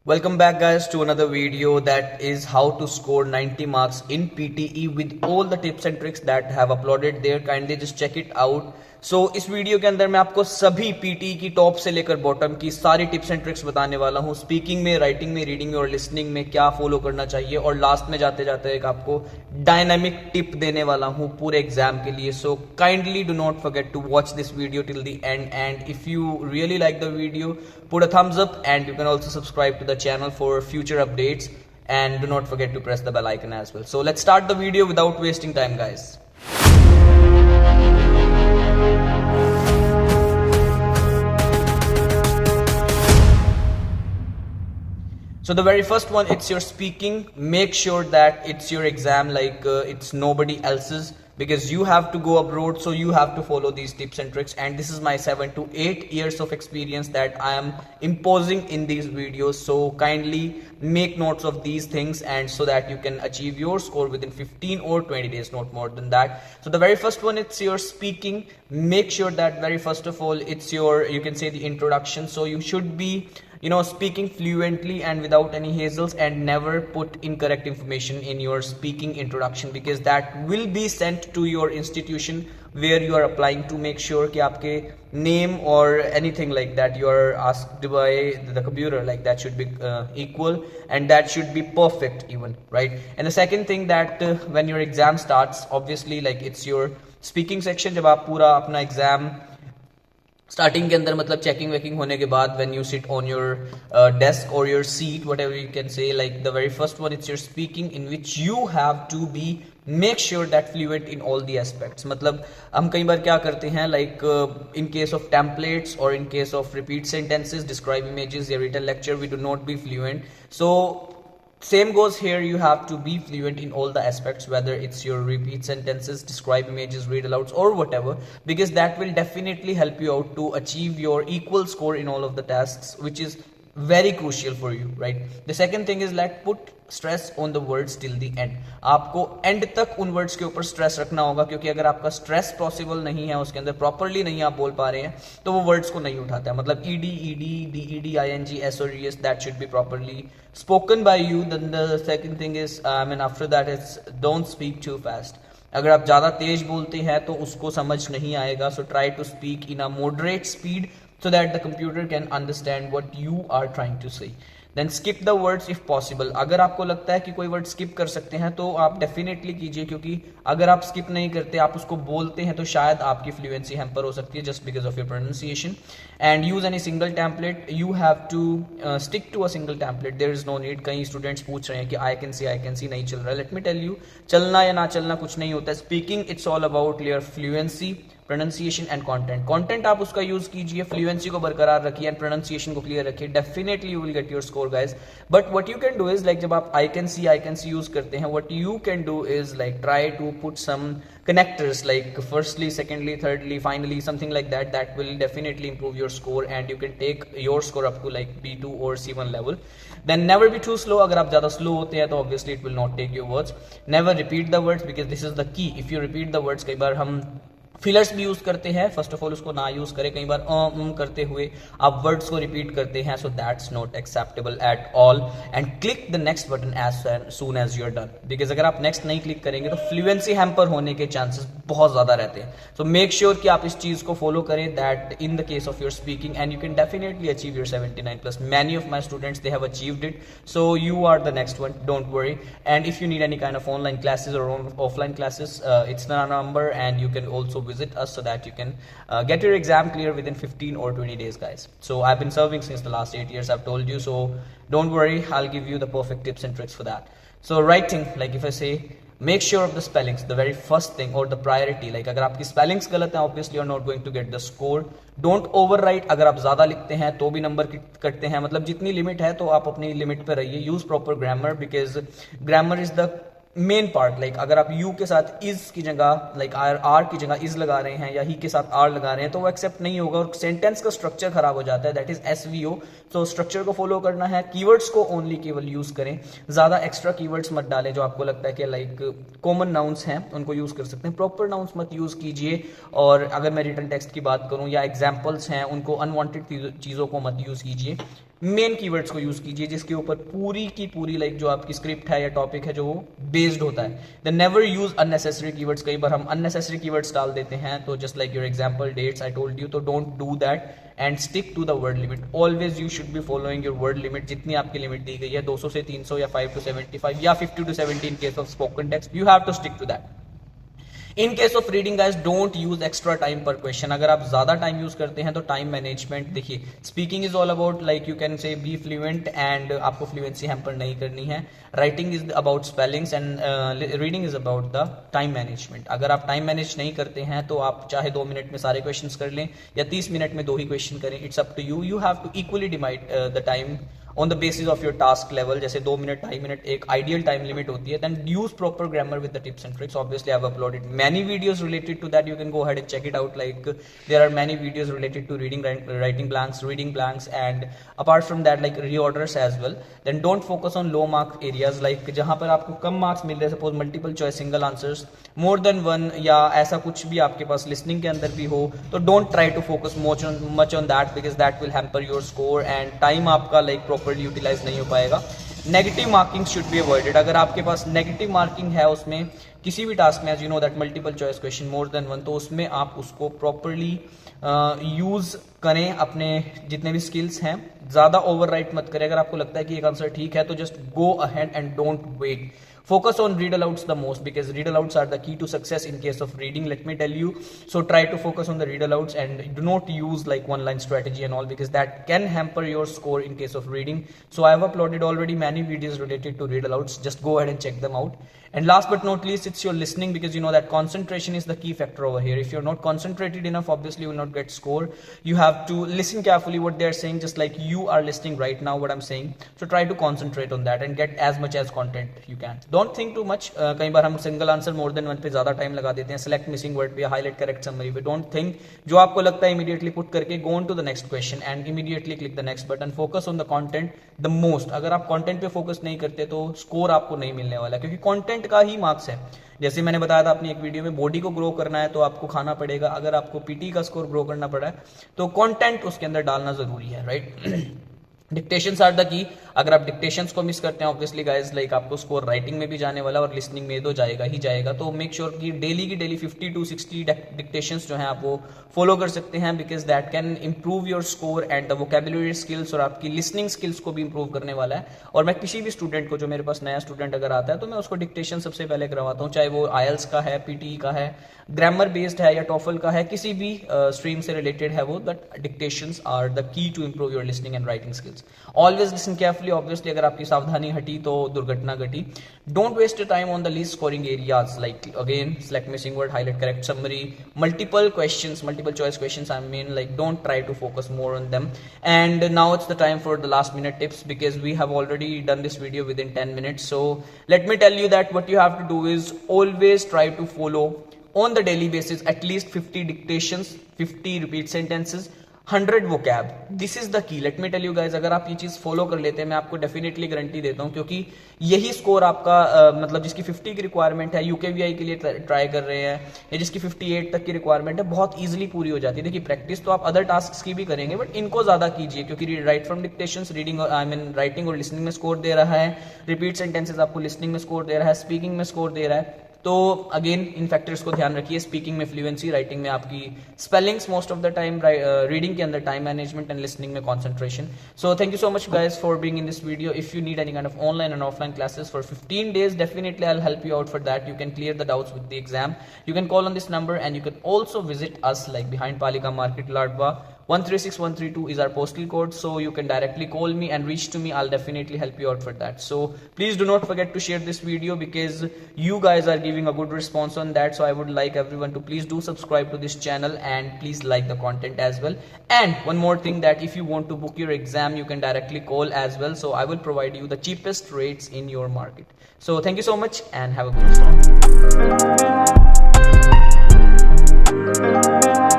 Welcome back guys to another video that is how to score 90 marks in PTE with all the tips and tricks that have uploaded there. Kindly just check it out. So इस video के अंदर मैं आपको सभी PTE की top से लेकर bottom की सारी टिप्स एंड ट्रिक्स बताने वाला हूँ. स्पीकिंग में, राइटिंग में, रीडिंग में और लिसनिंग में क्या फॉलो करना चाहिए और लास्ट में जाते जाते एक आपको डायनामिक टिप देने वाला हूँ पूरे एग्जाम के लिए. So kindly do not forget to watch this video till the end and if you really like the video put a thumbs up and you can also subscribe to the channel for future updates and do not forget to press the bell icon as well. So let's start the video without wasting time guys. So the very first one, it's your speaking. Make sure that it's your exam, like it's nobody else's, because you have to go abroad, so you have to follow these tips and tricks. And this is my 7 to 8 years of experience that I am imposing in these videos. So kindly make notes of these things, and so that you can achieve your score within 15 or 20 days, not more than that. So the very first one, it's your speaking. Make sure that very first of all, it's your, you can say, the introduction. So you should be speaking fluently and without any hazels, and never put incorrect information in your speaking introduction, because that will be sent to your institution where you are applying, to make sure कि आपके name or anything like that you are asked by the computer, like that should be equal, and that should be perfect even, right? And the second thing, that when your exam starts, obviously like it's your speaking section. जब आप पूरा अपना exam starting के अंदर, मतलब checking waking होने के बाद, when you sit on your desk और your seat, whatever you can say, like the very first one, it's your speaking, in which you have to be make sure that fluent in all the aspects. मतलब हम कई बार क्या करते हैं, like in case of templates और in case of repeat sentences, describe images या written lecture, we do not be fluent. So same goes here. You have to be fluent in all the aspects, whether it's your repeat sentences, describe images, read alouds, or whatever, because that will definitely help you out to achieve your equal score in all of the tests, which is very crucial for you, right? The second thing is, like, put stress on the words till the end. आपको end तक उन words के ऊपर stress रखना होगा, क्योंकि अगर आपका stress possible नहीं है, उसके अंदर properly नहीं आप बोल पा रहे हैं, तो वो words को नहीं उठाता है. मतलब ed, ded, ing, s or es, that should be properly spoken by you. Then the second thing is, after that, it's don't speak too fast. अगर आप ज़्यादा तेज बोलते हैं तो उसको समझ नहीं आएगा. So try to speak in a moderate speed, so that the computer can understand what you are trying to say. Then skip the words if possible. अगर आपको लगता है कि कोई वर्ड स्किप कर सकते हैं, तो आप डेफिनेटली कीजिए, क्योंकि अगर आप स्किप नहीं करते, आप उसको बोलते हैं, तो शायद आपकी फ्लुएंसी हैम्पर हो सकती है, just because of your pronunciation. And use any single template. You have to stick to a single template. There is no need. कई स्टूडेंट्स पूछ रहे हैं कि आई कैन सी नहीं चल रहा है. लेट मी टेल यू, चलना या ना चलना कुछ नहीं होता है. Speaking, it's all about your fluency, pronunciation and content. Content आप उसका यूज कीजिए, फ्लुएंसी को बरकरार रखिए एंड प्रोनाउंसिएशन को क्लियर रखिए. Definitely you will get your score guys. But what you can do is, like जब आप आई कैन सी यूज करते हैं, what you can do is, like try to put some connectors, like firstly, secondly, thirdly, finally, something like that. That will definitely improve your score, and you can take your score up to like B2 or C1 level. Then never be too slow. अगर आप ज़्यादा slow होते हैं, तो obviously it will not take your words. Never repeat the words, because this is the key. If you repeat the words, कई बार हम fillers भी यूज करते हैं. फर्स्ट ऑफ ऑल उसको ना यूज करें. कई बार करते हुए आप वर्ड्स को रिपीट करते हैं, so that's not acceptable at all. And click the next button as soon as you are done, because अगर आप नेक्स्ट नहीं क्लिक करेंगे तो फ्लुएंसी हैम्पर होने के चांसेस बहुत ज्यादा रहते हैं. सो मेक श्योर कि आप इस चीज को फॉलो करें, that in the case of your speaking, and you can definitely achieve your 79+. Many of my students, they have achieved it. So you are the next one, don't worry. And if you need any kind of online classes और offline classes, it's the number, and you can also visit us, so that you can get your exam clear within 15 or 20 days guys. So I've been serving since the last 8 years, I've told you, so don't worry, I'll give you the perfect tips and tricks for that. So writing, like if I say, make sure of the spellings, the very first thing, or the priority. Like अगर आपकी spellings गलत हैं, obviously you're not going to get the score. Don't overwrite. अगर आप ज़्यादा लिखते हैं तो भी नंबर कटते हैं. मतलब जितनी लिमिट है, तो आप अपनी लिमिट पे रहिए. Use proper grammar, because grammar is the main part. Like अगर आप यू के साथ इज की जगह, लाइक आर की जगह इज लगा रहे हैं, या ही के साथ आर लगा रहे हैं, तो वो एक्सेप्ट नहीं होगा और सेंटेंस का स्ट्रक्चर खराब हो जाता है. That is SVO. तो स्ट्रक्चर को फॉलो करना है. कीवर्ड्स को ओनली केवल यूज करें. ज्यादा एक्स्ट्रा कीवर्ड्स मत डालें जो आपको लगता है कि लाइक कॉमन नाउन्स हैं, उनको यूज कर सकते हैं. प्रॉपर नाउन्स मत यूज कीजिए. और अगर मैं रिटन टेक्स्ट की बात करूं या एग्जाम्पल्स हैं, उनको अनवांटेड चीजों को मत यूज कीजिए. मेन कीवर्ड्स को यूज कीजिए जिसके ऊपर पूरी की पूरी लाइक जो आपकी स्क्रिप्ट है या टॉपिक है जो वो बेस्ड होता है. Then never use unnecessary keywords. कई बार हम अननेसेसरी कीवर्ड्स डाल देते हैं, तो just like your example dates I told you, तो don't do that and stick to the word limit. Always you should be following your word limit. जितनी आपकी लिमिट दी गई है 200 से 300 या 5 to 75 या 50 to 70 in case of spoken text, you have to stick to that. In case of reading guys don't use extra time पर question. अगर आप ज्यादा टाइम यूज करते हैं तो टाइम मैनेजमेंट देखिए, speaking is all about like you can say be fluent and आपको fluency hamper नहीं करनी है. Writing is about spellings and reading is about the time management. अगर आप टाइम मैनेज नहीं करते हैं तो आप चाहे 2 मिनट में सारे क्वेश्चन कर लें या 30 मिनट में 2 ही क्वेश्चन करें, it's up to you. You have to equally divide the time on the basis of your task level. जैसे 2 मिनट 2.5 मिनट एक ideal time limit होती है. Then use proper grammar with the tips and tricks. Obviously I have uploaded many videos related to that. You can go ahead and check it out. Like there are many videos related to reading, writing blanks, and apart from that like reorders as well. Then don't focus on low mark areas like जहाँ पर आपको कम marks मिल रहे हैं, suppose multiple choice single answers, more than one या ऐसा कुछ भी आपके पास listening के अंदर भी हो, तो don't try to focus much on that because that will hamper your score and time आपका like प्रॉपर्ली यूटिलाइज नहीं हो पाएगा. Negative marking should be avoided. अगर आपके पास नेगेटिव मार्किंग है उसमें किसी भी टास्क में, as you know that multiple choice question more than one, तो उसमें आप उसको प्रॉपर्ली यूज करें. अपने जितने भी स्किल्स हैं ज्यादा ओवरराइट मत करें. अगर आपको लगता है कि एक आंसर ठीक है तो just go ahead and don't wait. Focus on read alouds the most because read alouds are the key to success in case of reading, let me tell you. So try to focus on the read alouds and do not use like one line strategy and all because that can hamper your score in case of reading. So I have uploaded already many videos related to read alouds. Just go ahead and check them out. And last but not least, it's your listening because you know that concentration is the key factor over here. If you're not concentrated enough, obviously you will not get score. You have to listen carefully what they're saying, just like you are listening right now what I'm saying. So try to concentrate on that and get as much as content you can. Don't think too much. कई बार हम single answer more than one पे ज्यादा time लगा देते हैं. Select missing word पे, highlight correct summary पे. Don't think. जो आपको लगता है इमीडिएटली पुट करके go on to the next question and immediately click the next button. Focus on the content the most. अगर आप कंटेंट पे फोकस नहीं करते तो स्कोर आपको नहीं मिलने वाला क्योंकि कंटेंट का ही मार्क्स है. जैसे मैंने बताया था अपनी एक वीडियो में, बॉडी को ग्रो करना है तो आपको खाना पड़ेगा. अगर आपको पीटी का स्कोर ग्रो करना पड़ा है तो कंटेंट उसके अंदर डालना जरूरी है, राइट. डिक्टेशंस आर द की. अगर आप डिक्टेशंस को मिस करते हैं ऑब्वियसली गाइस लाइक आपको स्कोर राइटिंग में भी जाने वाला और लिसनिंग में तो जाएगा ही जाएगा. तो मेक श्योर कि डेली की डेली 50 to 60 डिक्टेशंस जो हैं आप वो फॉलो कर सकते हैं because that can improve your score and the vocabulary skills और आपकी लिसनिंग स्किल्स को भी इंप्रूव करने वाला है. और मैं किसी भी स्टूडेंट को, जो मेरे पास नया स्टूडेंट अगर आता है तो मैं उसको डिक्टेशन सबसे पहले करवाता हूँ, चाहे वो आईएलटीएस का है, पीटी का है, ग्रामर बेस्ड है या टॉफल का है, किसी भी स्ट्रीम से रिलेटेड है वो. That dictations are the key to improve your listening and writing skills. Always listen carefully. Obviously अगर आपकी सावधानी हटी तो दुर्घटना घटी. Don't waste your time on the least scoring areas like again select missing word, highlight correct summary, multiple questions, multiple choice questions. I mean like don't try to focus more on them. And now it's the time for the last minute tips because we have already done this video within 10 minutes. So let me tell you that what you have to do is always try to follow on the daily basis at least 50 dictations, 50 repeat sentences, 100 vocab. This is the key. Let me tell you guys, अगर आप ये चीज follow कर लेते हैं मैं आपको definitely guarantee देता हूं क्योंकि यही स्कोर आपका मतलब जिसकी 50 की रिक्वायरमेंट है, यूकेवीआई के लिए ट्राई कर रहे हैं या जिसकी 58 तक की रिक्वायरमेंट है, बहुत इजीली पूरी हो जाती है. देखिए प्रैक्टिस तो आप अदर टास्क की भी करेंगे बट इनको ज्यादा कीजिए क्योंकि right from dictations, reading I mean writing और लिसनिंग में स्कोर दे रहा है, रिपीट सेंटेंसेस आपको लिसनिंग में स्कोर दे रहा है, स्पीकिंग में स्कोर दे रहा है. तो अगेन इन फैक्टर्स को ध्यान रखिए. स्पीकिंग में फ्लुएंसी, राइटिंग में आपकी spellings most of the time, reading के अंदर टाइम मैनेजमेंट एंड लिसनिंग में concentration. So thank you so much guys for being in this video. If you need any kind of online and offline classes for 15 days, definitely I'll help you out for that. You can clear the doubts with the exam. You can call on this number and you can also visit us like behind Palika Market, Ladwa. 136132 is our postal code, so you can directly call me and reach to me. I'll definitely help you out for that. So please do not forget to share this video because you guys are giving a good response on that. So I would like everyone to please do subscribe to this channel and please like the content as well. And one more thing, that if you want to book your exam, you can directly call as well. So I will provide you the cheapest rates in your market. So thank you so much and have a good day.